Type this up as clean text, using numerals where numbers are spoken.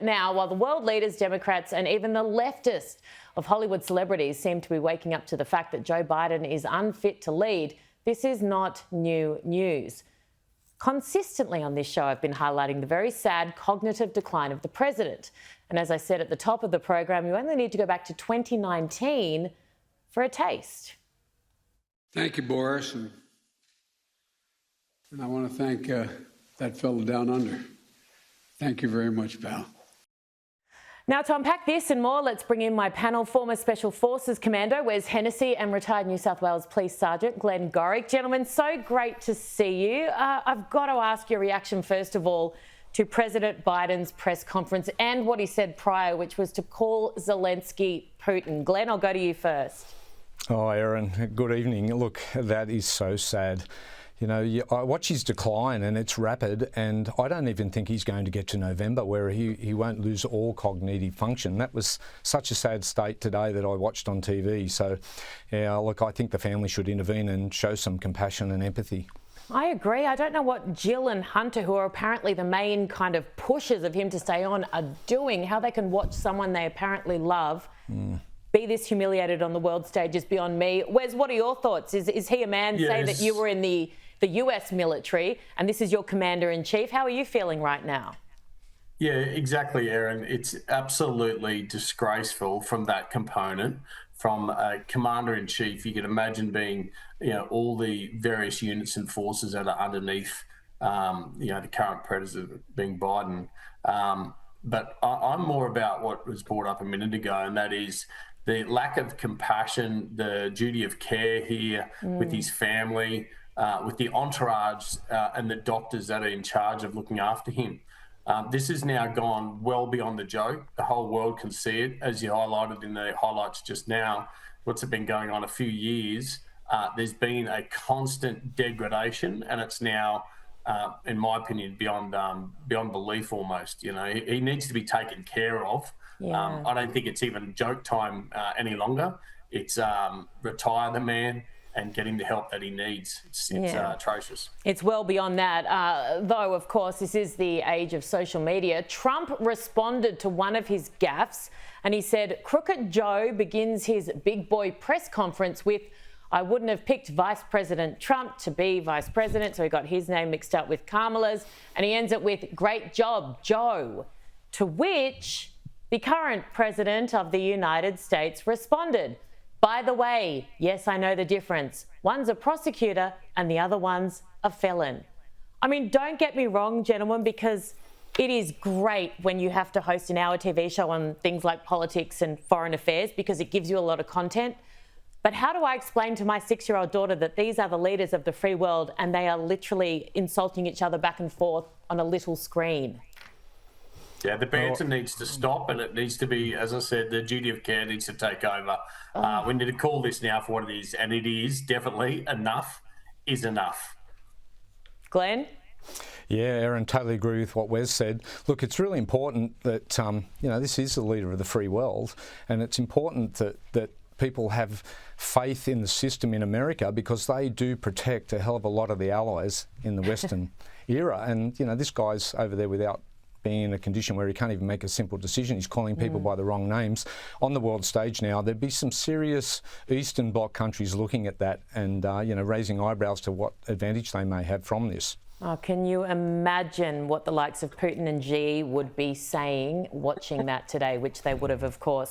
Now, while the world leaders, Democrats and even the leftist of Hollywood celebrities seem to be waking up to the fact that Joe Biden is unfit to lead, this is not new news. Consistently on this show, I've been highlighting the very sad cognitive decline of the president. And as I said at the top of the program, you only need to go back to 2019 for a taste. Thank you, Boris. And I want to thank that fellow down under. Thank you very much, pal. Now, to unpack this and more, let's bring in my panel, former Special Forces Commando Wes Hennessy and retired New South Wales Police Sergeant Glenn Gorick. Gentlemen, so great to see you. I've got to ask your reaction, first of all, to President Biden's press conference and what he said prior, which was to call Zelensky Putin. Glenn, I'll go to you first. Oh, Erin, good evening. Look, that is so sad. You know, I watch his decline and it's rapid, and I don't even think he's going to get to November where he won't lose all cognitive function. That was such a sad state today that I watched on TV. So, yeah, look, I think the family should intervene and show some compassion and empathy. I agree. I don't know what Jill and Hunter, who are apparently the main kind of pushers of him to stay on, are doing, how they can watch someone they apparently love be this humiliated on the world stage is beyond me. Wes, what are your thoughts? Is he a man, say that you were in the US military and this is your commander-in-chief? How are you feeling right now? Yeah, exactly, Erin. It's absolutely disgraceful from that component. From a commander-in-chief, you can imagine being, all the various units and forces that are underneath, the current president being Biden. But I'm more about what was brought up a minute ago, and that is the lack of compassion, the duty of care here with his family, with the entourage and the doctors that are in charge of looking after him. This has now gone well beyond the joke. The whole world can see it, as you highlighted in the highlights just now. What's been going on a few years? There's been a constant degradation, and it's now, in my opinion, beyond belief almost. He needs to be taken care of. Yeah. I don't think it's even joke time any longer. It's retire the man and get him the help that he needs. It's atrocious. It's well beyond that. Though, of course, this is the age of social media. Trump responded to one of his gaffes and he said, Crooked Joe begins his big boy press conference with, I wouldn't have picked Vice President Trump to be Vice President, so he got his name mixed up with Kamala's, and he ends it with, great job, Joe. To which the current President of the United States responded, by the way, yes, I know the difference. One's a prosecutor and the other one's a felon. I mean, don't get me wrong, gentlemen, because it is great when you have to host an hour TV show on things like politics and foreign affairs because it gives you a lot of content. But how do I explain to my 6-year-old daughter that these are the leaders of the free world and they are literally insulting each other back and forth on a little screen? Yeah, the banter needs to stop, and it needs to be, as I said, the duty of care needs to take over. We need to call this now for what it is, and it is definitely enough is enough. Glenn? Yeah, Erin, totally agree with what Wes said. Look, it's really important that, this is the leader of the free world, and it's important that people have faith in the system in America because they do protect a hell of a lot of the allies in the Western era. And, this guy's over there without being in a condition where he can't even make a simple decision. He's calling people by the wrong names. On the world stage now, there'd be some serious Eastern Bloc countries looking at that and, raising eyebrows to what advantage they may have from this. Oh, can you imagine what the likes of Putin and Xi would be saying watching that today, which they would have, of course,